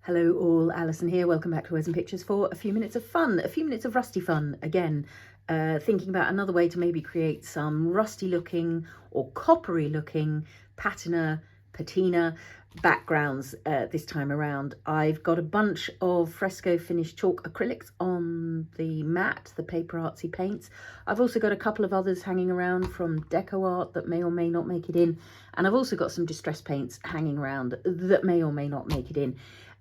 Hello all, Alison here. Welcome back to Words and Pictures for a few minutes of fun, a few minutes of rusty fun again. Thinking about another way to maybe create some rusty looking or coppery looking patina backgrounds this time around. I've got a bunch of Fresco finished chalk acrylics on the mat, the PaperArtsy paints. I've also got a couple of others hanging around from DecoArt that may or may not make it in. And I've also got some distress paints hanging around that may or may not make it in.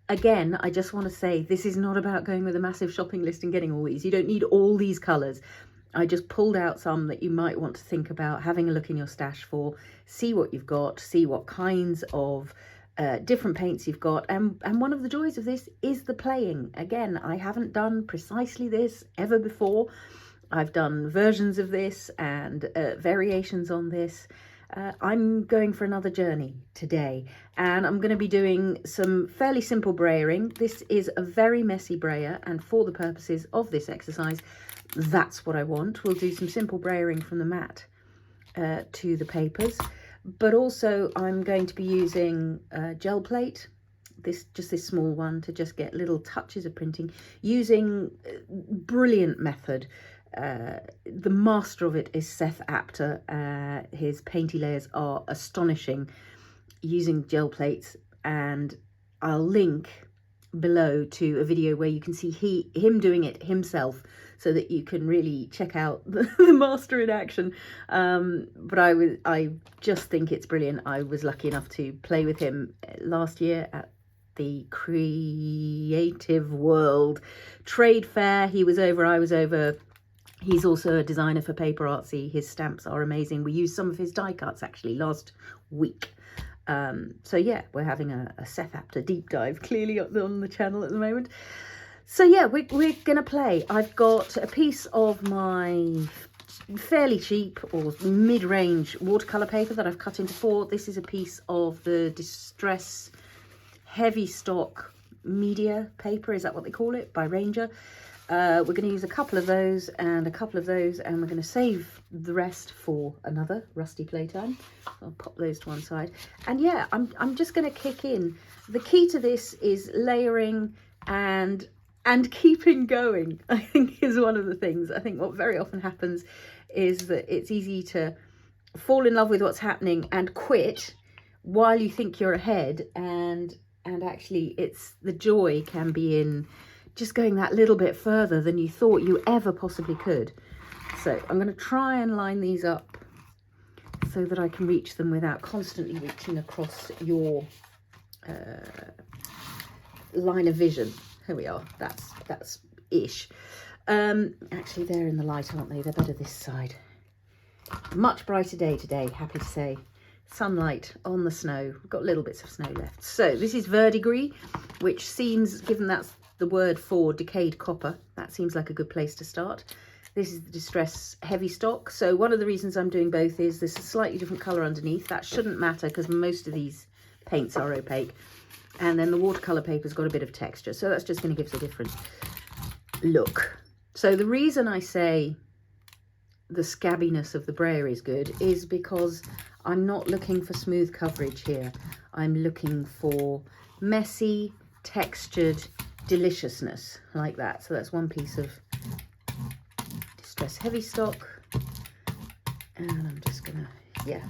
Again, I just want to say this is not about going with a massive shopping list and getting all these. You don't need all these colours. I just pulled out some that you might want to think about having a look in your stash for, see what you've got, see what kinds of different paints you've got. And one of the joys of this is the playing. Again, I haven't done precisely this ever before. I've done versions of this and variations on this. I'm going for another journey today, and I'm going to be doing some fairly simple brayering. This is a very messy brayer, and for the purposes of this exercise, that's what I want. We'll do some simple brayering from the mat to the papers, but also I'm going to be using gel plate, just this small one, to just get little touches of printing using brilliant method. The master of it is Seth Apter. His painty layers are astonishing using gel plates, and I'll link below to a video where you can see him doing it himself, so that you can really check out the master in action. But I just think it's brilliant. I was lucky enough to play with him last year at the Creative World Trade Fair. He was over, I was over. He's also a designer for PaperArtsy. His stamps are amazing. We used some of his die cuts actually last week. So yeah, we're having a Seth Apter deep dive clearly on the channel at the moment. So yeah, we're going to play. I've got a piece of my fairly cheap or mid-range watercolour paper that I've cut into 4. This is a piece of the Distress Heavystock Media paper, is that what they call it, by Ranger. We're going to use a couple of those and a couple of those, and we're going to save the rest for another rusty playtime. I'll pop those to one side. And yeah, I'm just going to kick in. The key to this is layering and keeping going, I think, is one of the things. I think what very often happens is that it's easy to fall in love with what's happening and quit while you think you're ahead, and actually it's the joy can be in just going that little bit further than you thought you ever possibly could. So I'm going to try and line these up so that I can reach them without constantly reaching across your line of vision. Here we are. That's ish. Actually, they're in the light, aren't they? They're better this side. Much brighter day today, happy to say. Sunlight on the snow. We've got little bits of snow left. So this is verdigris, which seems, given that's the word for decayed copper, that seems like a good place to start. This is the Distress Heavystock. So one of the reasons I'm doing both is there's a slightly different colour underneath. That shouldn't matter because most of these paints are opaque. And then the watercolour paper's got a bit of texture, so that's just going to give us a different look. So the reason I say the scabbiness of the brayer is good is because I'm not looking for smooth coverage here. I'm looking for messy, textured deliciousness like that. So that's one piece of Distress Heavystock, and I'm just gonna, yeah,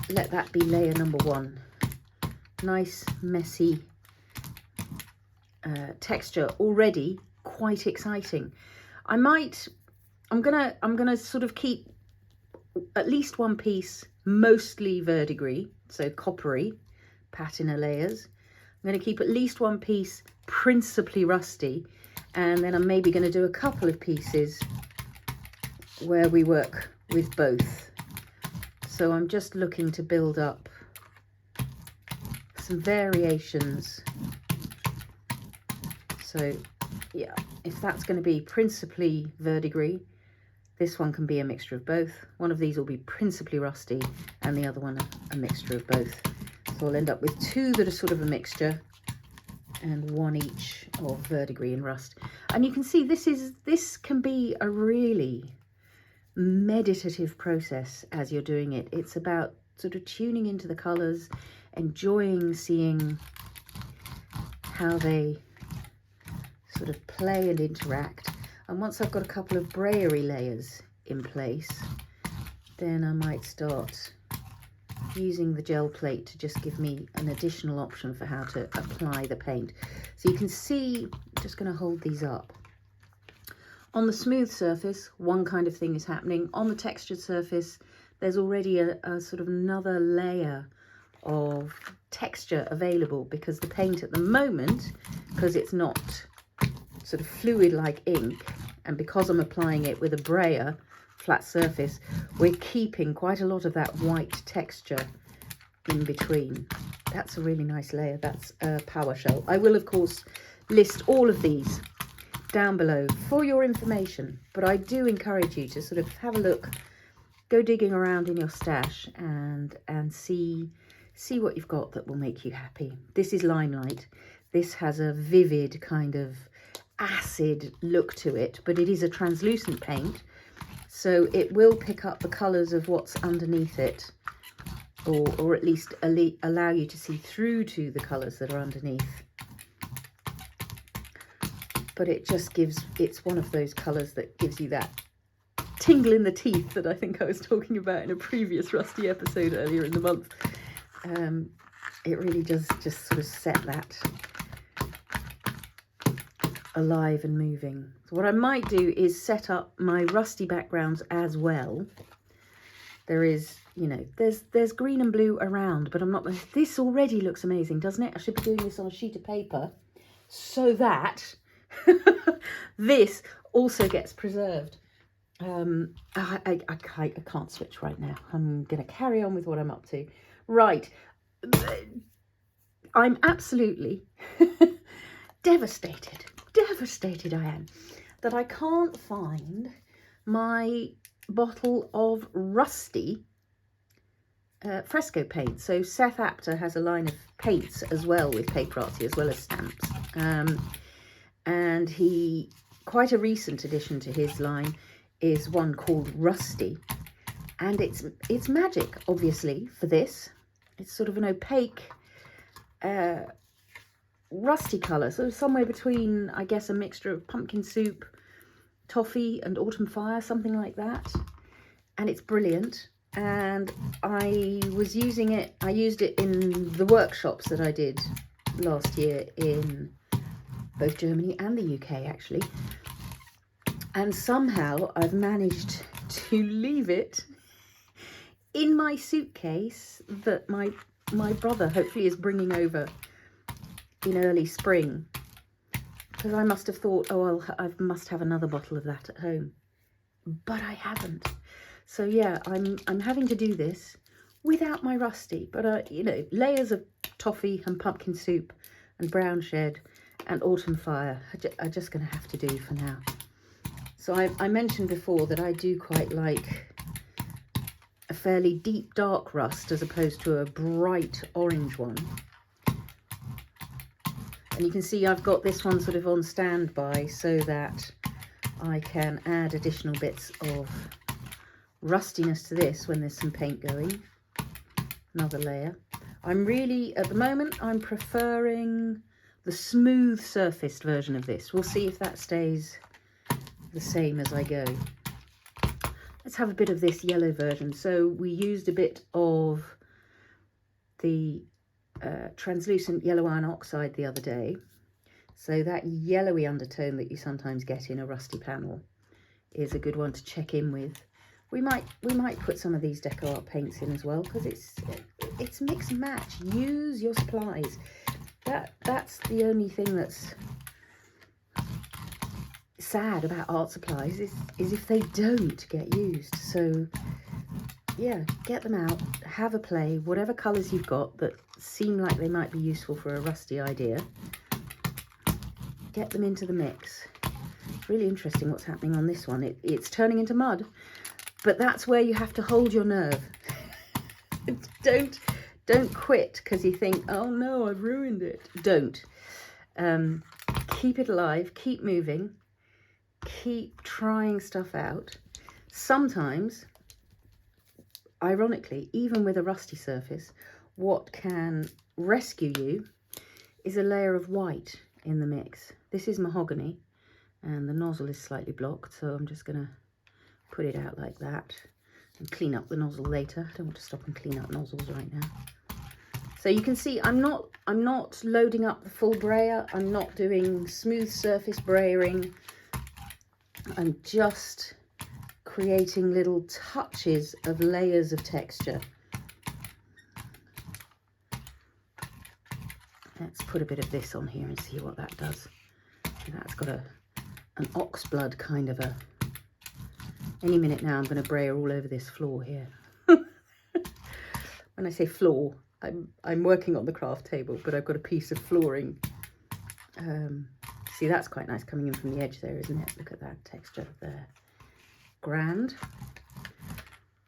let that be layer number 1. Nice messy texture, already quite exciting. I'm gonna sort of keep at least one piece mostly verdigris, so coppery patina layers. I'm going to keep at least one piece principally rusty, and then I'm maybe going to do a couple of pieces where we work with both. So I'm just looking to build up some variations. So yeah, if that's going to be principally verdigris, this one can be a mixture of both. One of these will be principally rusty and the other one a mixture of both. So I'll end up with 2 that are sort of a mixture and 1 each of verdigris and rust. And you can see this can be a really meditative process as you're doing it. It's about sort of tuning into the colours, enjoying seeing how they sort of play and interact. And once I've got a couple of brayery layers in place, then I might start using the gel plate to just give me an additional option for how to apply the paint. So you can see, I'm just going to hold these up. On the smooth surface, one kind of thing is happening. On the textured surface, there's already a sort of another layer of texture available, because the paint at the moment, because it's not sort of fluid like ink, and because I'm applying it with a brayer flat surface, we're keeping quite a lot of that white texture in between. That's a really nice layer. That's a Paua shell. I will of course list all of these down below for your information, but I do encourage you to sort of have a look, go digging around in your stash and see what you've got that will make you happy. This is Limelight. This has a vivid kind of acid look to it, but it is a translucent paint, so it will pick up the colours of what's underneath it, or at least allow you to see through to the colours that are underneath. But it just gives, it's one of those colours that gives you that tingle in the teeth that I think I was talking about in a previous Rusty episode earlier in the month. It really does just sort of set that alive and moving. So what I might do is set up my Rusty backgrounds as well. There is, you know, there's green and blue around, but I'm not, this already looks amazing, doesn't it? I should be doing this on a sheet of paper so that this also gets preserved. I can't switch right now. I'm going to carry on with what I'm up to. Right. I'm absolutely devastated I am that I can't find my bottle of Rusty Fresco paint. So Seth Apter has a line of paints as well with PaperArtsy, as well as stamps. And he, quite a recent addition to his line is one called Rusty, and it's magic, obviously, for this. It's sort of an opaque rusty colour, so somewhere between, I guess, a mixture of pumpkin soup, toffee and autumn fire, something like that. And it's brilliant, and I was using it, I used it in the workshops that I did last year in both Germany and the UK, actually. And somehow I've managed to leave it in my suitcase that my brother hopefully is bringing over in early spring, because I must have thought, oh, well, I must have another bottle of that at home, but I haven't. So yeah, I'm having to do this without my Rusty, but you know, layers of toffee and pumpkin soup and brown shed and autumn fire are just going to have to do for now. So I mentioned before that I do quite like a fairly deep dark rust as opposed to a bright orange one. And you can see I've got this one sort of on standby so that I can add additional bits of rustiness to this when there's some paint going. Another layer. I'm really, at the moment, I'm preferring the smooth surfaced version of this. We'll see if that stays the same as I go. Let's have a bit of this yellow version. So we used a bit of the translucent yellow iron oxide the other day. So that yellowy undertone that you sometimes get in a Rusty panel is a good one to check in with. We might put some of these DecoArt paints in as well, because it's mix and match. Use your supplies. That's the only thing that's sad about art supplies is if they don't get used. So yeah, get them out, have a play, whatever colours you've got that seem like they might be useful for a Rusty idea, get them into the mix. It's really interesting what's happening on this one. It's turning into mud, but that's where you have to hold your nerve. Don't quit because you think, oh no, I've ruined it. Don't. Keep it alive, keep moving, keep trying stuff out. Sometimes, ironically, even with a Rusty surface, what can rescue you is a layer of white in the mix. This is Mahogany, and the nozzle is slightly blocked, so I'm just going to put it out like that and clean up the nozzle later. I don't want to stop and clean up nozzles right now. So you can see I'm not loading up the full brayer. I'm not doing smooth surface brayering. I'm just creating little touches of layers of texture. Let's put a bit of this on here and see what that does. That's got an oxblood kind of a... Any minute now I'm going to brayer all over this floor here. When I say floor, I'm working on the craft table, but I've got a piece of flooring. See, that's quite nice coming in from the edge there, isn't it? Look at that texture there. Grand.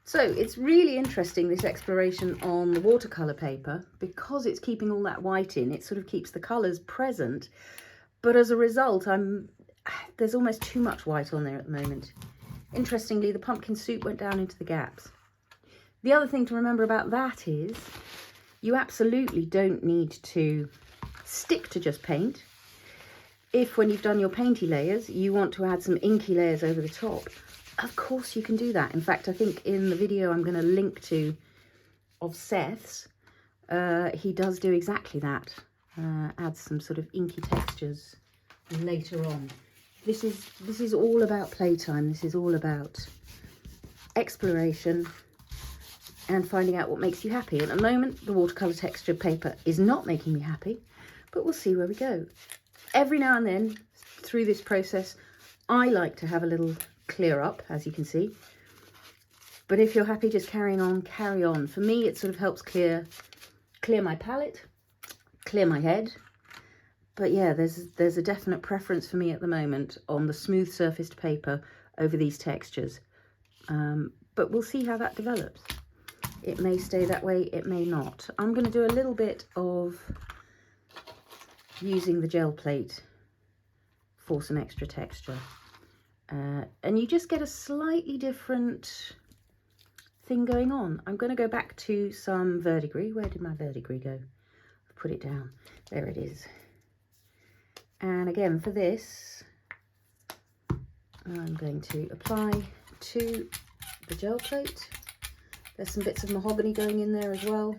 So it's really interesting, this exploration on the watercolour paper, because it's keeping all that white in. It sort of keeps the colours present, but as a result, there's almost too much white on there at the moment. Interestingly, the pumpkin soup went down into the gaps. The other thing to remember about that is you absolutely don't need to stick to just paint. If when you've done your painty layers, you want to add some inky layers over the top, of course you can do that. In fact, I think in the video I'm going to link to of Seth's, he does do exactly that. Adds some sort of inky textures later on. This is all about playtime. This is all about exploration and finding out what makes you happy. At the moment, the watercolour texture paper is not making me happy, but we'll see where we go. Every now and then, through this process, I like to have a little clear up, as you can see. But if you're happy just carrying on, carry on. For me, it sort of helps clear my palette, clear my head. But yeah, there's a definite preference for me at the moment on the smooth surfaced paper over these textures. But we'll see how that develops. It may stay that way, it may not. I'm going to do a little bit of using the gel plate for some extra texture. And you just get a slightly different thing going on. I'm going to go back to some verdigris. Where did my verdigris go? I've put it down. There it is. And again, for this, I'm going to apply to the gel plate. There's some bits of mahogany going in there as well.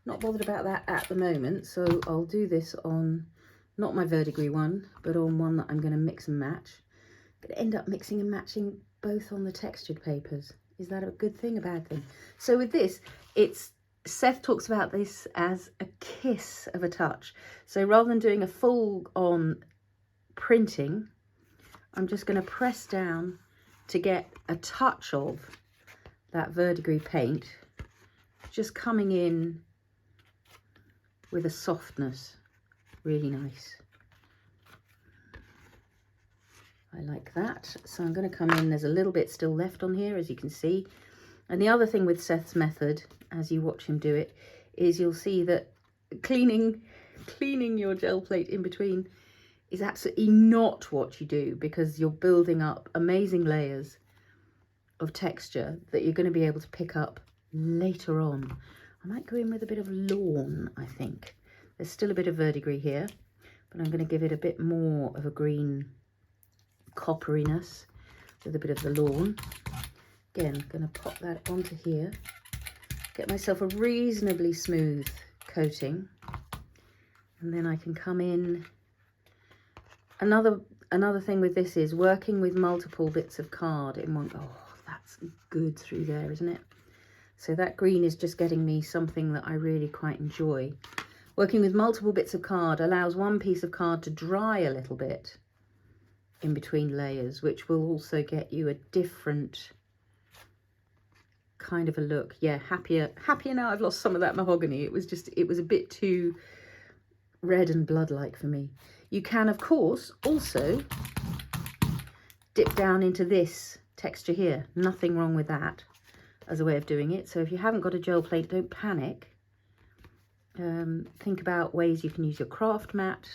Not bothered about that at the moment, so I'll do this on not my verdigris one, but on one that I'm going to mix and match. I'm going to end up mixing and matching both on the textured papers. Is that a good thing, a bad thing? So with this, Seth talks about this as a kiss of a touch. So rather than doing a full-on printing, I'm just going to press down to get a touch of that verdigris paint just coming in with a softness. Really nice. I like that. So I'm going to come in, there's a little bit still left on here, as you can see. And the other thing with Seth's method, as you watch him do it, is you'll see that cleaning your gel plate in between is absolutely not what you do, because you're building up amazing layers of texture that you're going to be able to pick up later on. I might go in with a bit of lawn, I think. There's still a bit of verdigris here, but I'm going to give it a bit more of a green copperiness with a bit of the lawn. Again, going to pop that onto here, get myself a reasonably smooth coating, and then I can come in. Another thing with this is working with multiple bits of card in one. Oh, that's good through there, isn't it? So that green is just getting me something that I really quite enjoy. Working with multiple bits of card allows one piece of card to dry a little bit in between layers, which will also get you a different kind of a look. Yeah, happier now I've lost some of that mahogany. It was a bit too red and blood-like for me. You can, of course, also dip down into this texture here. Nothing wrong with that as a way of doing it. So if you haven't got a gel plate, don't panic. Think about ways you can use your craft mat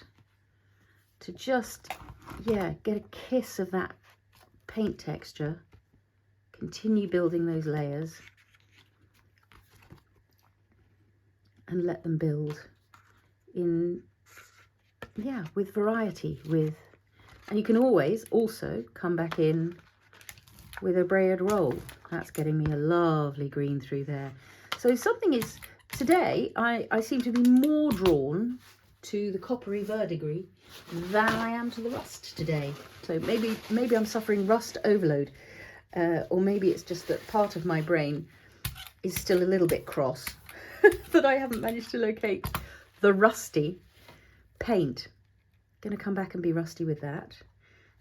to just, yeah, get a kiss of that paint texture. Continue building those layers and let them build in yeah, with variety, and you can always also come back in with a brayered roll. That's getting me a lovely green through there. So something is, today I seem to be more drawn to the coppery verdigris than I am to the rust today. So maybe I'm suffering rust overload, or maybe it's just that part of my brain is still a little bit cross that I haven't managed to locate the rusty paint. Going to come back and be rusty with that.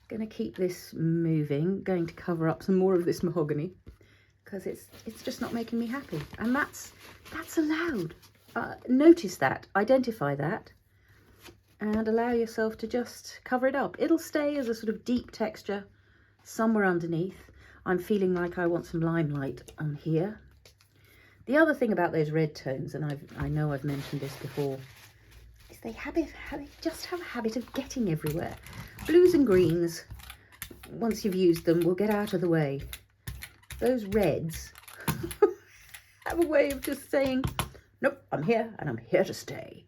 Going to keep this moving, going to cover up some more of this mahogany because it's just not making me happy, and that's allowed. Notice that, identify that, and allow yourself to just cover it up. It'll stay as a sort of deep texture somewhere underneath. I'm feeling like I want some Limelight on here. The other thing about those red tones, and I know I've mentioned this before, is they just have a habit of getting everywhere. Blues and greens, once you've used them, will get out of the way. Those reds have a way of just saying, nope, I'm here and I'm here to stay.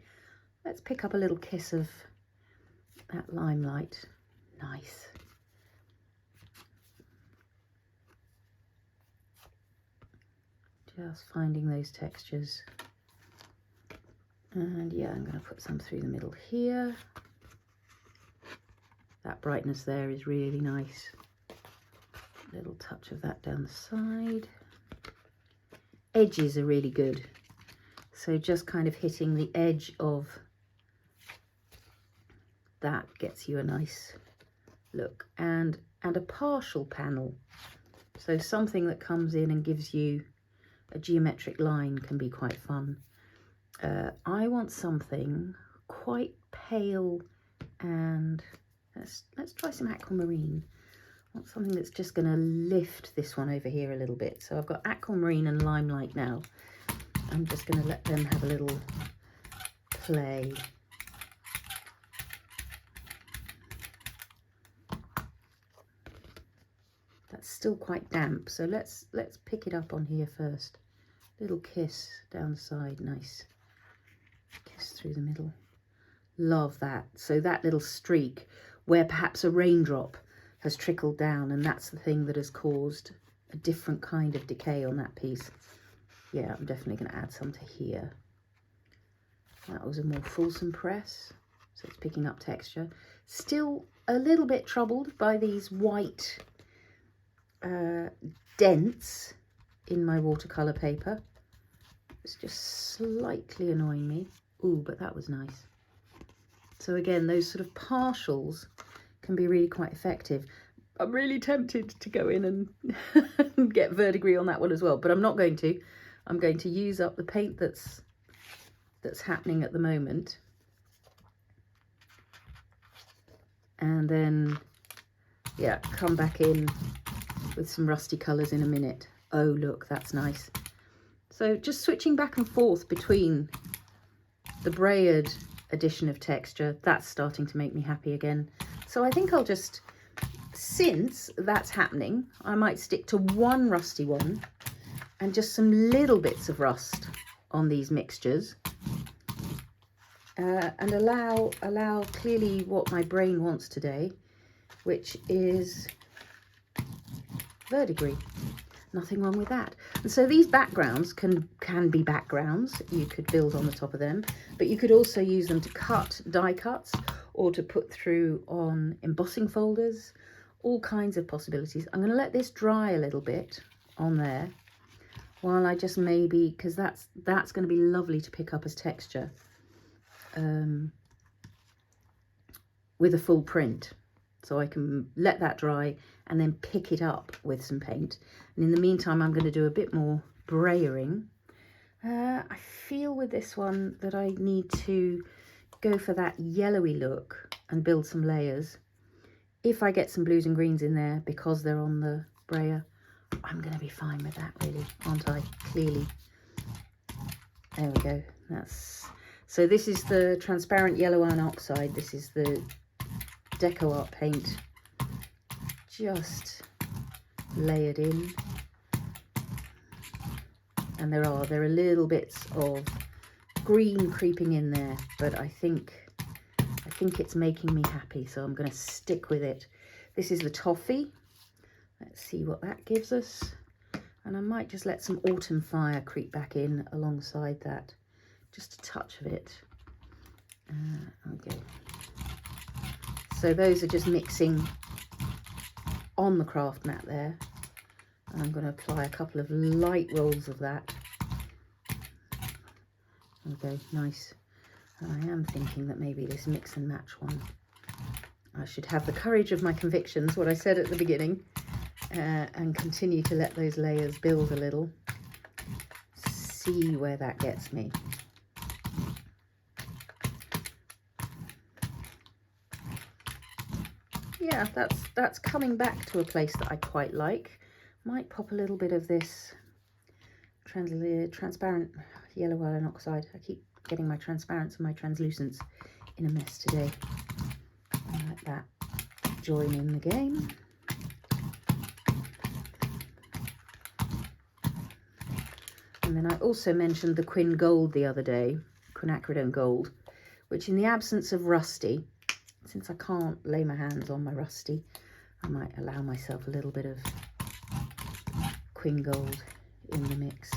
Let's pick up a little kiss of that Limelight. Nice. Just finding those textures. And yeah, I'm going to put some through the middle here. That brightness there is really nice. A little touch of that down the side. Edges are really good. So just kind of hitting the edge of that gets you a nice look. And a partial panel. So something that comes in and gives you a geometric line can be quite fun. I want something quite pale, and let's try some Aquamarine. I want something that's just going to lift this one over here a little bit. So I've got Aquamarine and Limelight now. I'm just going to let them have a little play. That's still quite damp, so let's pick it up on here first. Little kiss down the side, nice. Kiss through the middle. Love that. So that little streak where perhaps a raindrop has trickled down, and that's the thing that has caused a different kind of decay on that piece. Yeah, I'm definitely going to add some to here. That was a more fulsome press, so it's picking up texture. Still a little bit troubled by these white dents in my watercolour paper. It's just slightly annoying me. Ooh, but that was nice. So again, those sort of partials can be really quite effective. I'm really tempted to go in and get verdigris on that one as well, but I'm not going to. I'm going to use up the paint that's happening at the moment. And then, yeah, come back in with some rusty colours in a minute. Oh, look, that's nice. So just switching back and forth between the brayered addition of texture, that's starting to make me happy again. So I think I'll just, since that's happening, I might stick to one rusty one and just some little bits of rust on these mixtures, and allow clearly what my brain wants today, which is verdigris. Nothing wrong with that. And so these backgrounds can be backgrounds. You could build on the top of them, but you could also use them to cut die cuts or to put through on embossing folders. All kinds of possibilities. I'm going to let this dry a little bit on there while I just maybe, because that's going to be lovely to pick up as texture with a full print. So I can let that dry and then pick it up with some paint. And in the meantime, I'm going to do a bit more brayering. I feel with this one that I need to go for that yellowy look and build some layers. If I get some blues and greens in there because they're on the brayer, I'm going to be fine with that, really, aren't I? Clearly. There we go. So this is the transparent yellow iron oxide. This is the DecoArt paint, just layered in. And there are little bits of green creeping in there, but I think think it's making me happy, so I'm going to stick with it. This is the Toffee. Let's see what that gives us. And I might just let some Autumn Fire creep back in alongside that. Just a touch of it. Okay. So those are just mixing on the craft mat there. And I'm going to apply a couple of light rolls of that. Okay, nice. And I am thinking that maybe this mix and match one, I should have the courage of my convictions, what I said at the beginning, and continue to let those layers build a little. See where that gets me. Yeah, that's coming back to a place that I quite like. Might pop a little bit of this transparent yellow iron oxide. I keep getting my transparents and my translucents in a mess today. I'll let that join in the game. And then I also mentioned the Quin Gold the other day, Quinacridone Gold, which in the absence of Rusty, since I can't lay my hands on my Rusty, I might allow myself a little bit of Quin Gold in the mix.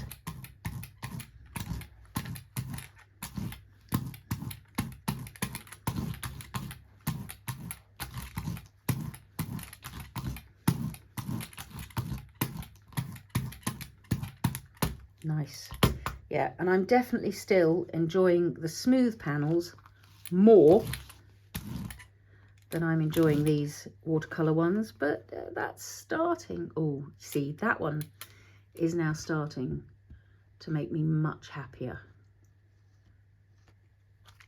Nice. Yeah, and I'm definitely still enjoying the smooth panels more than I'm enjoying these watercolour ones, but that's starting. Oh, see, that one is now starting to make me much happier.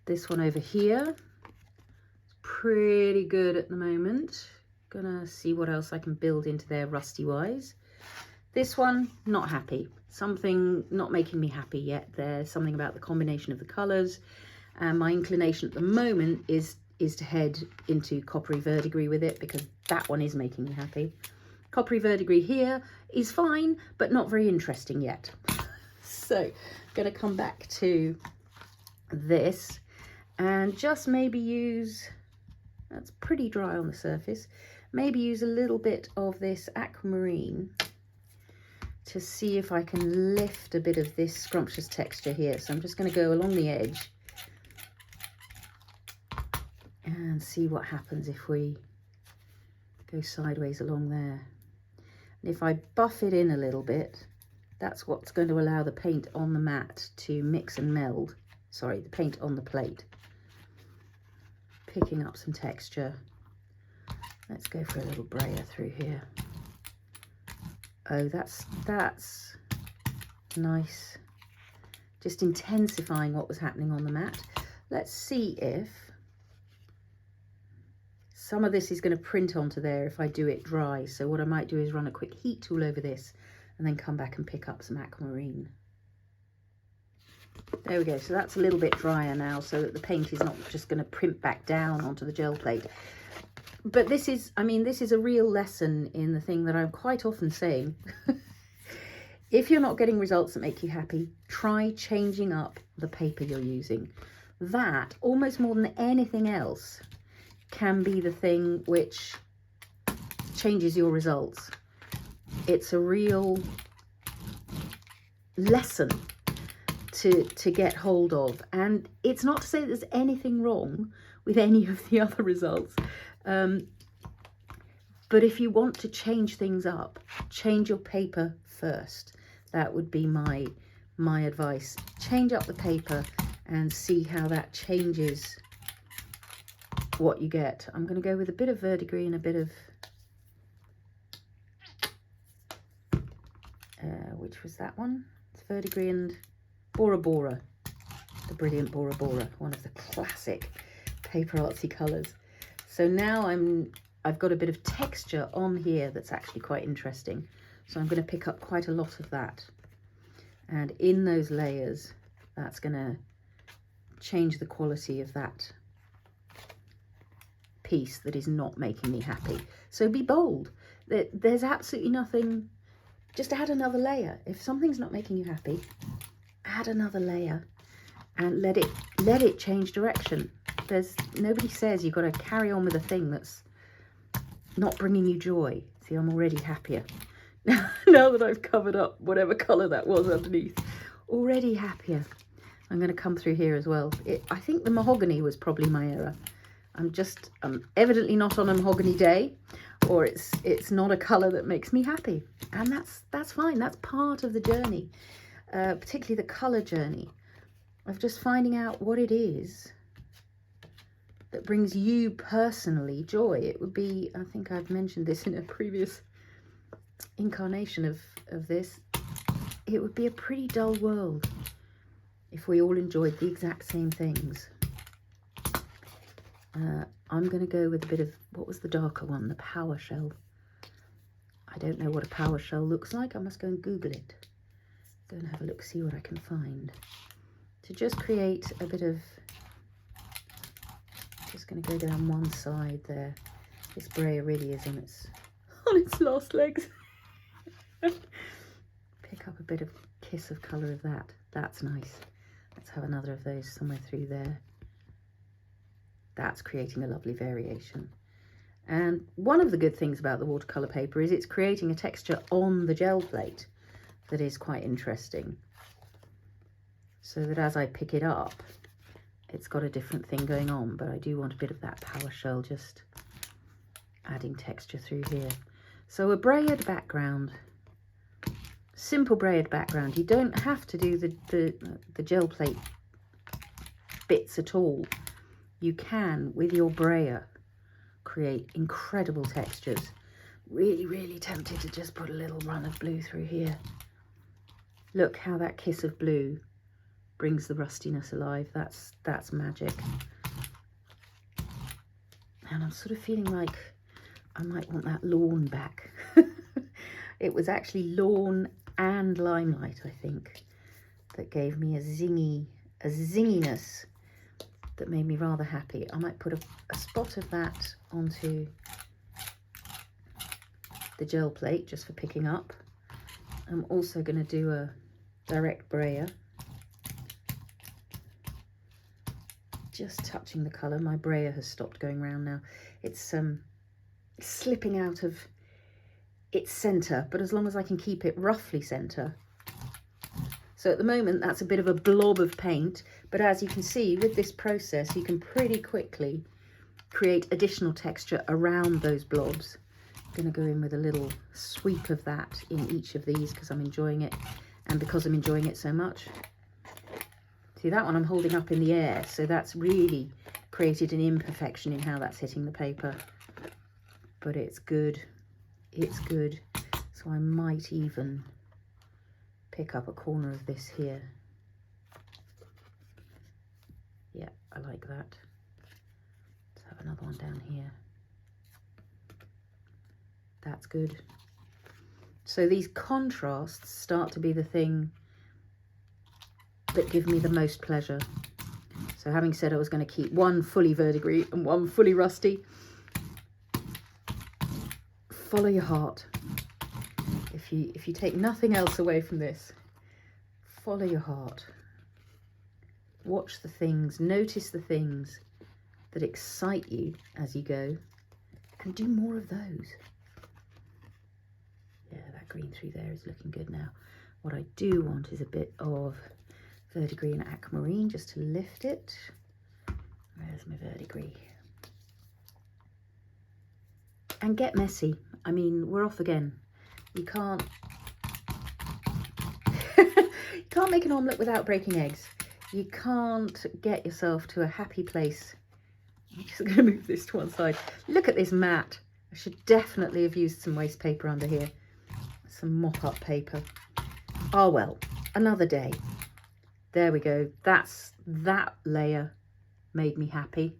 This one over here is pretty good at the moment. Gonna see what else I can build into there rusty wise. This one, not happy. Something not making me happy yet. There's something about the combination of the colours, and my inclination at the moment is to head into coppery verdigris with it, because that one is making me happy. Coppery verdigris here is fine, but not very interesting yet. So I'm going to come back to this and just maybe use, that's pretty dry on the surface, maybe use a little bit of this Aquamarine to see if I can lift a bit of this scrumptious texture here. So I'm just going to go along the edge and see what happens if we go sideways along there. And if I buff it in a little bit, that's what's going to allow the paint on the mat to mix and meld. Sorry, the paint on the plate. Picking up some texture. Let's go for a little brayer through here. Oh, that's nice. Just intensifying what was happening on the mat. Let's see if some of this is going to print onto there if I do it dry. So what I might do is run a quick heat tool over this and then come back and pick up some Aquamarine. There we go. So that's a little bit drier now, so that the paint is not just going to print back down onto the gel plate. But this is, I mean, this is a real lesson in the thing that I'm quite often saying. If you're not getting results that make you happy, try changing up the paper you're using. That, almost more than anything else, can be the thing which changes your results. It's a real lesson to get hold of. And it's not to say that there's anything wrong with any of the other results. But if you want to change things up, change your paper first. That would be my advice. Change up the paper and see how that changes what you get. I'm going to go with a bit of verdigris and a bit of which was that one? It's verdigris and Bora, the brilliant Bora, one of the classic PaperArtsy colours. So now I've got a bit of texture on here that's actually quite interesting. So I'm going to pick up quite a lot of that. And in those layers, that's going to change the quality of that piece that is not making me happy. So be bold. There's absolutely nothing. Just add another layer. If something's not making you happy, add another layer and let it change direction. nobody says you've got to carry on with a thing that's not bringing you joy. See, I'm already happier. Now that I've covered up whatever colour that was underneath. Already happier. I'm going to come through here as well. I think the mahogany was probably my error. I'm evidently not on a mahogany day, or it's not a colour that makes me happy. And that's fine. That's part of the journey, particularly the colour journey, of just finding out what it is that brings you personally joy. It would be, I think I've mentioned this in a previous incarnation of this, it would be a pretty dull world if we all enjoyed the exact same things. I'm going to go with a bit of, what was the darker one? The Paua shell. I don't know what a Paua shell looks like. I must go and Google it. Go and have a look, see what I can find. To just create a bit of, just going to go down one side there. This Brayer really is on its last legs. Pick up a bit of kiss of colour of that. That's nice. Let's have another of those somewhere through there. That's creating a lovely variation. And one of the good things about the watercolour paper is it's creating a texture on the gel plate that is quite interesting. So that as I pick it up, it's got a different thing going on, but I do want a bit of that Paua shell just adding texture through here. So a brayered background, simple brayered background. You don't have to do the gel plate bits at all. You can, with your brayer, create incredible textures. Really, really tempted to just put a little run of blue through here. Look how that kiss of blue brings the rustiness alive. That's magic. And I'm sort of feeling like I might want that lawn back. It was actually lawn and Limelight, I think, that gave me a zinginess that made me rather happy. I might put a spot of that onto the gel plate just for picking up. I'm also going to do a direct brayer, just touching the colour. My brayer has stopped going round now. It's slipping out of its centre, but as long as I can keep it roughly centre. So at the moment that's a bit of a blob of paint, but as you can see with this process you can pretty quickly create additional texture around those blobs. I'm going to go in with a little sweep of that in each of these because I'm enjoying it, and because I'm enjoying it so much. See, that one I'm holding up in the air, so that's really created an imperfection in how that's hitting the paper, but it's good. It's good. So I might even pick up a corner of this here. Yeah, I like that. Let's have another one down here. That's good. So these contrasts start to be the thing that give me the most pleasure. So having said I was going to keep one fully verdigris and one fully rusty, follow your heart. If you take nothing else away from this, follow your heart. Watch the things, notice the things that excite you as you go, and do more of those. Yeah, that green through there is looking good now. What I do want is a bit of verdigris and aquamarine just to lift it. Where's my verdigris? And get messy. I mean, we're off again. You can't make an omelette without breaking eggs. You can't get yourself to a happy place. I'm just going to move this to one side. Look at this mat. I should definitely have used some waste paper under here. Some mop-up paper. Oh well, another day. There we go. That layer made me happy.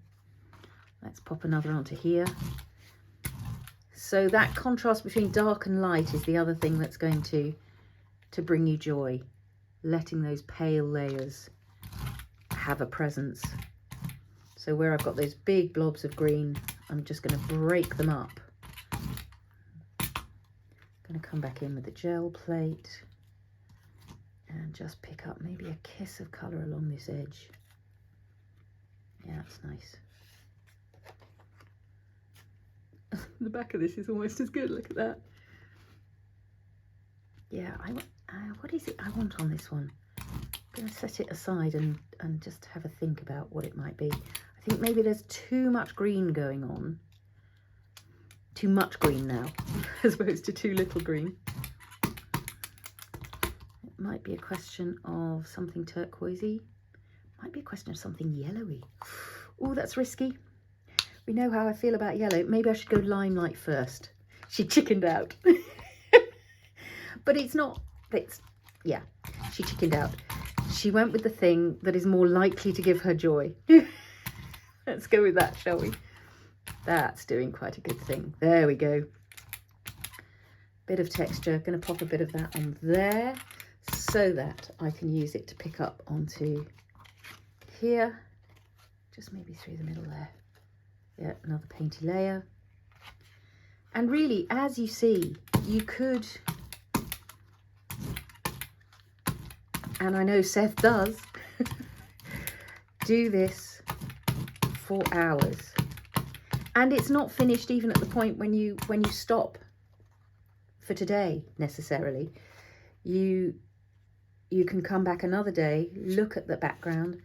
Let's pop another onto here. So that contrast between dark and light is the other thing that's going to bring you joy. Letting those pale layers have a presence. So where I've got those big blobs of green, I'm just going to break them up. Going to come back in with the gel plate and just pick up maybe a kiss of colour along this edge. Yeah, that's nice. The back of this is almost as good. Look at that. Yeah, what is it I want on this one? I'm going to set it aside and just have a think about what it might be. I think maybe there's too much green going on. Too much green now, as opposed to too little green. It might be a question of something turquoisey. Might be a question of something yellowy. Oh, that's risky. We know how I feel about yellow. Maybe I should go Limelight first. She chickened out. But it's not, yeah, she chickened out. She went with the thing that is more likely to give her joy. Let's go with that, shall we? That's doing quite a good thing. There we go. Bit of texture. Going to pop a bit of that on there so that I can use it to pick up onto here. Just maybe through the middle there. Yeah, another painty layer. And really, as you see, you could, and I know Seth does, do this for hours. And it's not finished even at the point when you stop for today necessarily. You can come back another day, look at the background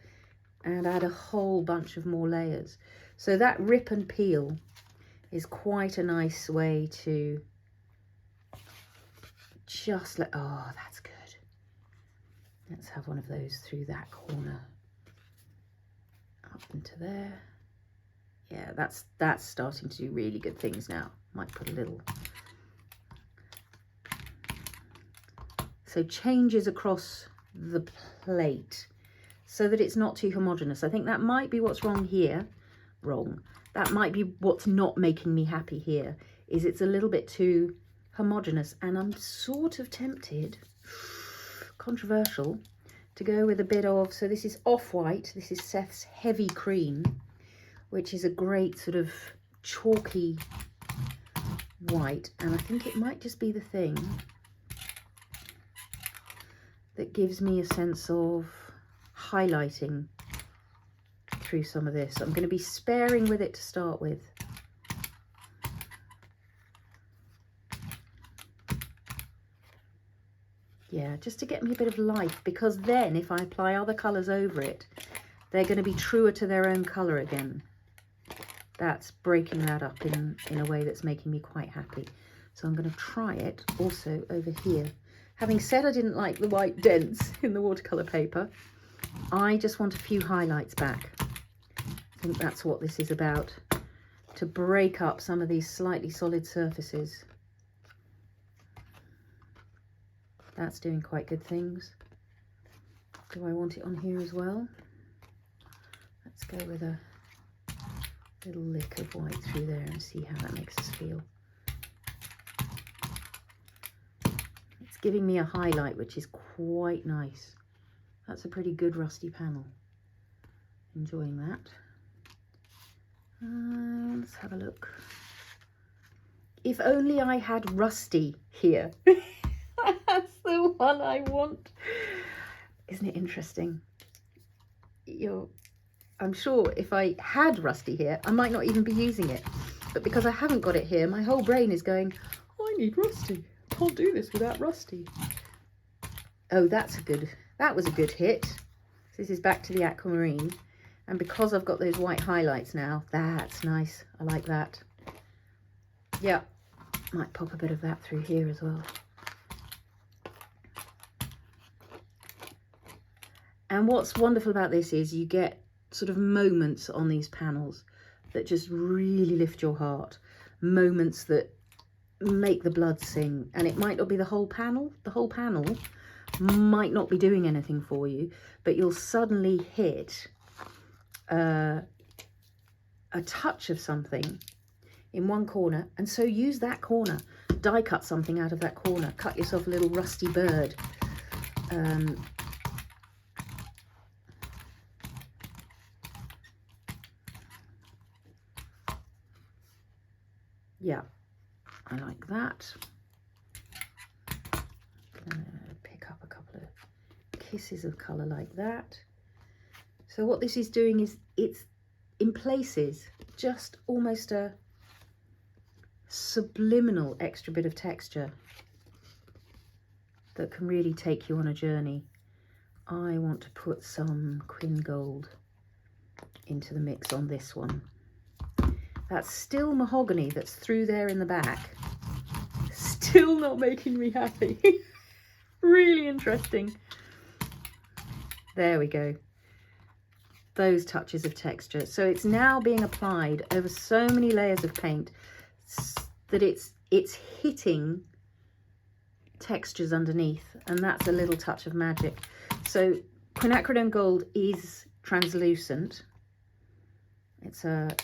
and add a whole bunch of more layers. So that rip and peel is quite a nice way to just let, oh, that's good. Let's have one of those through that corner. Up into there. Yeah, that's starting to do really good things now. Might put a little. So changes across the plate so that it's not too homogeneous. I think that might be what's wrong here. That might be what's not making me happy here, is it's a little bit too homogeneous, and I'm sort of tempted, controversial, to go with a bit of, so this is off-white, this is Seth's Heavy Cream, which is a great sort of chalky white, and I think it might just be the thing that gives me a sense of highlighting through some of this. I'm going to be sparing with it to start with. Yeah, just to get me a bit of life, because then if I apply other colours over it, they're going to be truer to their own colour again. That's breaking that up in a way that's making me quite happy. So I'm going to try it also over here. Having said I didn't like the white dents in the watercolour paper, I just want a few highlights back. I think that's what this is about, to break up some of these slightly solid surfaces. That's doing quite good things. Do I want it on here as well? Let's go with a little lick of white through there and see how that makes us feel. It's giving me a highlight, which is quite nice. That's a pretty good rusty panel. Enjoying that. Let's have a look. If only I had rusty here. That's the one I want. Isn't it interesting? I'm sure if I had rusty here, I might not even be using it. But because I haven't got it here, my whole brain is going, oh, I need rusty. Can't do this without rusty. Oh, that was a good hit. This is back to the Aquamarine. And because I've got those white highlights now, that's nice. I like that. Yeah, might pop a bit of that through here as well. And what's wonderful about this is you get sort of moments on these panels that just really lift your heart. Moments that make the blood sing. And it might not be the whole panel. The whole panel might not be doing anything for you, but you'll suddenly hit a touch of something in one corner, and so use that corner. Die cut something out of that corner. Cut yourself a little rusty bird. Yeah, I like that. Gonna pick up a couple of kisses of colour like that. So what this is doing is it's in places, just almost a subliminal extra bit of texture that can really take you on a journey. I want to put some Quin Gold into the mix on this one. That's still Mahogany that's through there in the back. Still not making me happy. Really interesting. There we go. Those touches of texture. So it's now being applied over so many layers of paint that it's hitting textures underneath, and that's a little touch of magic. So Quinacridone Gold is translucent. It's a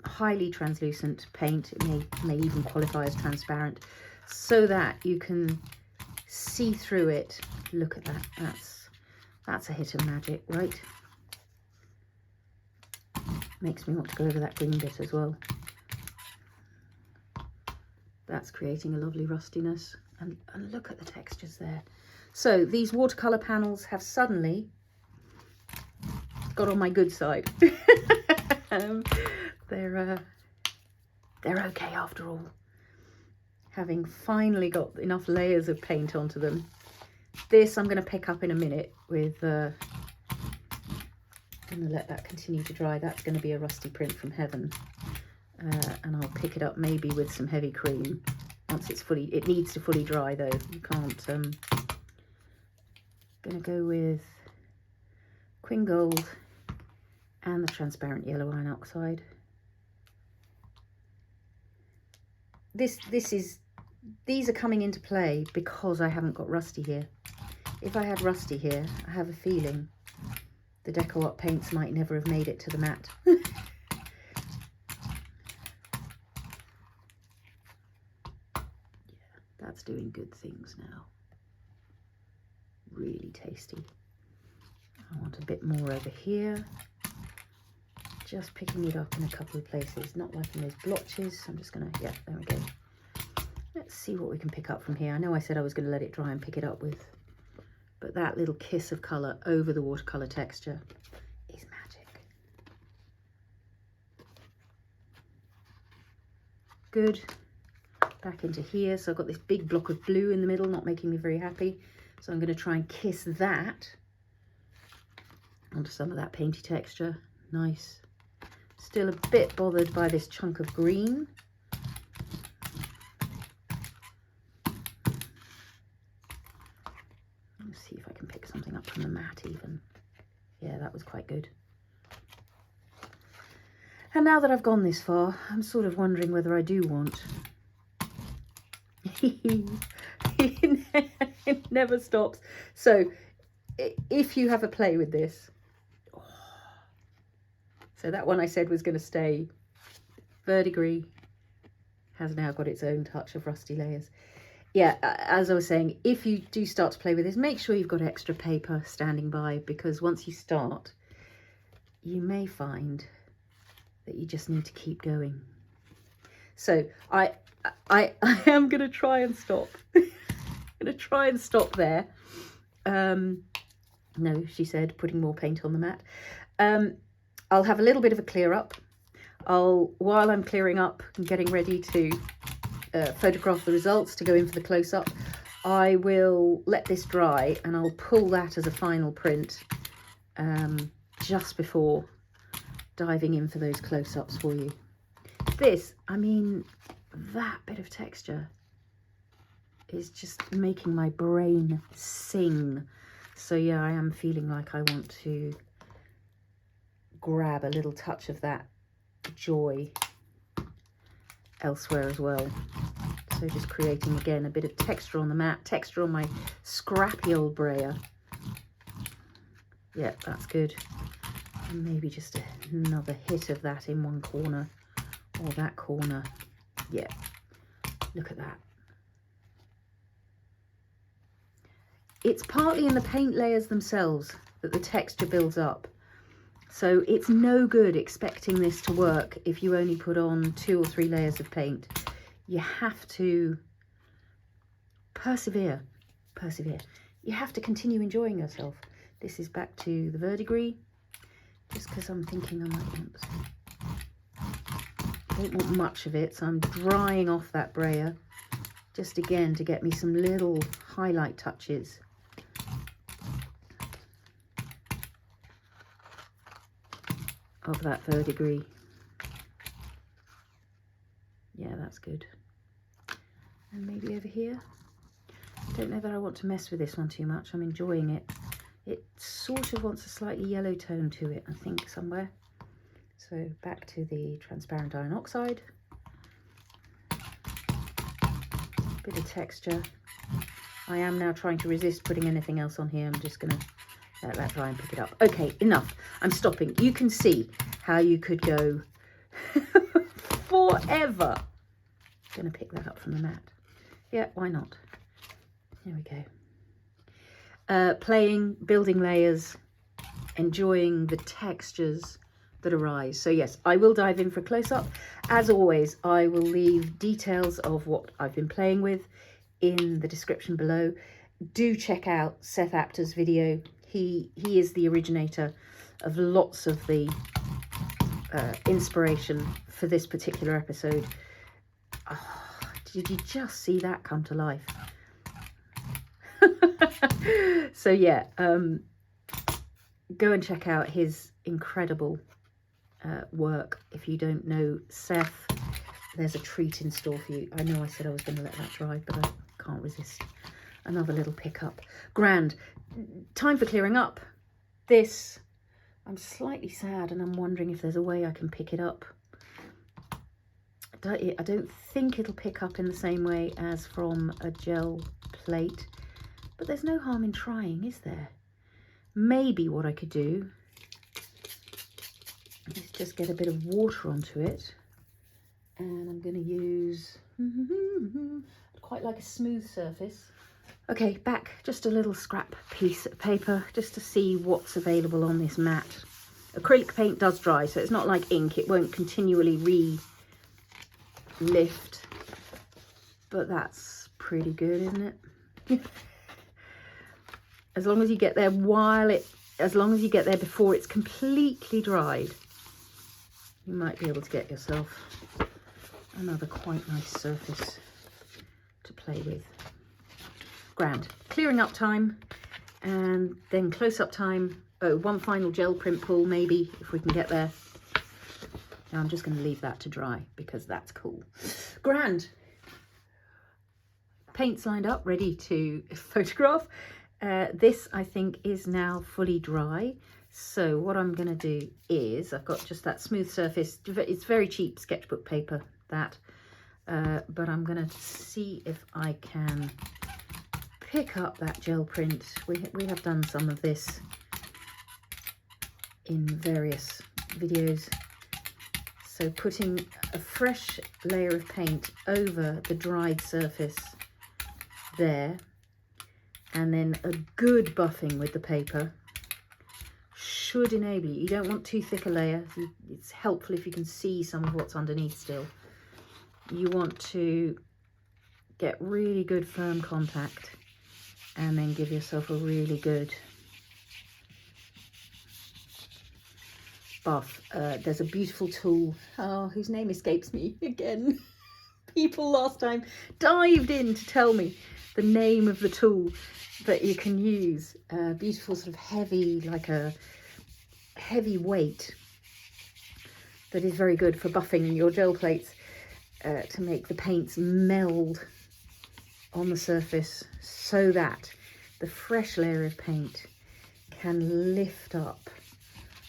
highly translucent paint. It may even qualify as transparent, so that you can see through it. Look at that. That's a hit of magic, right? Makes me want to go over that green bit as well. That's creating a lovely rustiness, and look at the textures there. So these watercolour panels have suddenly got on my good side. They're okay after all. Having finally got enough layers of paint onto them. This I'm going to pick up in a minute with, I'm going to let that continue to dry. That's going to be a rusty print from heaven. And I'll pick it up maybe with some heavy cream once it's fully, it needs to fully dry though. You can't, going to go with Quin Gold and the transparent yellow iron oxide. These are coming into play because I haven't got rusty here. If I had rusty here, I have a feeling the DecoArt paints might never have made it to the mat. That's doing good things now. Really tasty. I want a bit more over here. Just picking it up in a couple of places, not liking those blotches. I'm just gonna, yeah, there we go. Let's see what we can pick up from here. I know I said I was gonna let it dry and pick it up with, but that little kiss of colour over the watercolour texture is magic. Good. Back into here. So I've got this big block of blue in the middle, not making me very happy. So I'm going to try and kiss that onto some of that painty texture. Nice. Still a bit bothered by this chunk of green. Let's see if I can pick something up from the mat even. Yeah, that was quite good. And now that I've gone this far, I'm sort of wondering whether I do want... It never stops. So if you have a play with this, so that one I said was going to stay verdigris has now got its own touch of rusty layers. Yeah, as I was saying, if you do start to play with this, make sure you've got extra paper standing by, because once you start, you may find that you just need to keep going. So I am going to try and stop. I'm going to try and stop there. No, she said, putting more paint on the mat. I'll have a little bit of a clear up. While I'm clearing up and getting ready to photograph the results to go in for the close-up, I will let this dry and I'll pull that as a final print just before diving in for those close-ups for you. This, I mean, that bit of texture is just making my brain sing. So yeah, I am feeling like I want to grab a little touch of that joy elsewhere as well. So just creating again a bit of texture on the mat, texture on my scrappy old brayer. Yeah, that's good. And maybe just another hit of that in one corner or that corner. Yeah, look at that. It's partly in the paint layers themselves that the texture builds up. So it's no good expecting this to work if you only put on 2 or 3 layers of paint. You have to persevere. You have to continue enjoying yourself. This is back to the verdigris. just because I'm thinking I might want to. I don't want much of it, so I'm drying off that brayer just again to get me some little highlight touches. Of that verdigris. Yeah, that's good. And maybe over here. I don't know that I want to mess with this one too much. I'm enjoying it. It sort of wants a slightly yellow tone to it, I think, somewhere. So back to the transparent iron oxide. Bit of texture. I am now trying to resist putting anything else on here. I'm just going to let that dry and pick it up. Okay, enough. I'm stopping. You can see how you could go forever. I'm going to pick that up from the mat. Yeah, why not? Here we go. Playing, building layers, enjoying the textures that arise. So yes, I will dive in for a close-up. As always, I will leave details of what I've been playing with in the description below. Do check out Seth Apter's video. He is the originator of lots of the inspiration for this particular episode. Oh, did you just see that come to life? So yeah, go and check out his incredible work. If you don't know Seth, there's a treat in store for you. I know I said I was going to let that dry, but I can't resist another little pickup. Grand. Time for clearing up. This, I'm slightly sad and I'm wondering if there's a way I can pick it up. I don't think it'll pick up in the same way as from a gel plate, but there's no harm in trying, is there? Maybe what I could do is just get a bit of water onto it, and I'm going to use quite like a smooth surface. Okay, back, just a little scrap piece of paper just to see what's available on this mat. Acrylic paint does dry, so it's not like ink. It won't continually lift, but that's pretty good, isn't it? As long as you get there before it's completely dried, you might be able to get yourself another quite nice surface to play with. Grand. Clearing up time, and then close up time. Oh, one final gel print pull maybe, if we can get there. Now I'm just going to leave that to dry because that's cool. Grand. Paints lined up, ready to photograph. This, I think, is now fully dry. So what I'm going to do is, I've got just that smooth surface. It's very cheap sketchbook paper, that. But I'm going to see if I can pick up that gel print. We have done some of this in various videos. So putting a fresh layer of paint over the dried surface there, and then a good buffing with the paper should enable you. You don't want too thick a layer. It's helpful if you can see some of what's underneath still. You want to get really good firm contact and then give yourself a really good buff. There's a beautiful tool, whose name escapes me again. People last time dived in to tell me the name of the tool that you can use. Beautiful sort of heavy, like a heavy weight that is very good for buffing your gel plates to make the paints meld on the surface so that the fresh layer of paint can lift up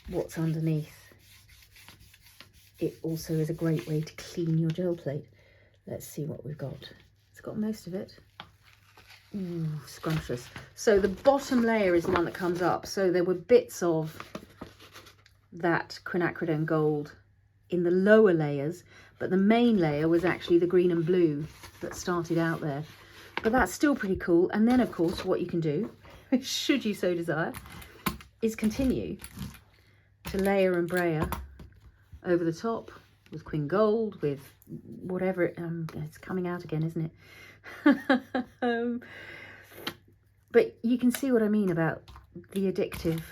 what's underneath. It also is a great way to clean your gel plate. Let's see what we've got. It's got most of it. Ooh, scrumptious. So the bottom layer is the one that comes up. So there were bits of that quinacridone gold in the lower layers, but the main layer was actually the green and blue that started out there. But that's still pretty cool. And then, of course, what you can do, should you so desire, is continue to layer and brayer over the top with Quin Gold, with whatever it's coming out again, isn't it? But you can see what I mean about the addictive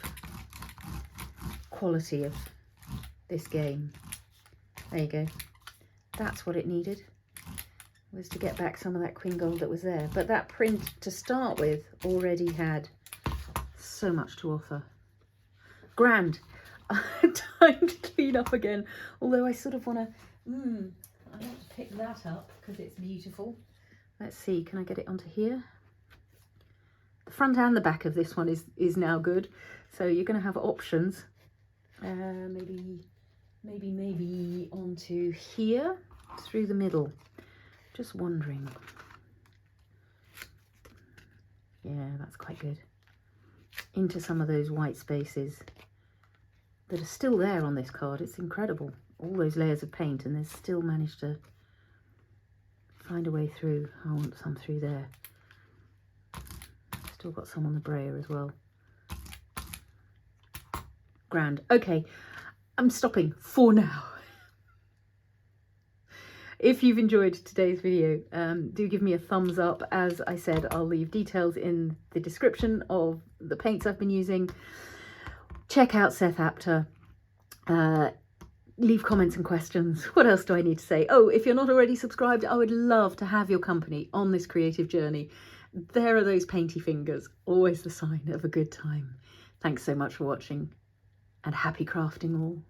quality of this game. There you go. That's what it needed, was to get back some of that Queen Gold that was there. But that print to start with already had so much to offer. Grand. Time to clean up again. Although I sort of want to, I want to pick that up because it's beautiful. Let's see, can I get it onto here? The front and the back of this one is now good. So you're going to have options. Maybe onto here, through the middle. Just wondering. Yeah, that's quite good. Into some of those white spaces that are still there on this card. It's incredible. All those layers of paint, and they've still managed to find a way through. I want some through there. Still got some on the brayer as well. Grand. Okay, I'm stopping for now. If you've enjoyed today's video, do give me a thumbs up. As I said, I'll leave details in the description of the paints I've been using. Check out Seth Apter. Leave comments and questions. What else do I need to say? Oh, if you're not already subscribed, I would love to have your company on this creative journey. There are those painty fingers, always the sign of a good time. Thanks so much for watching, and happy crafting all.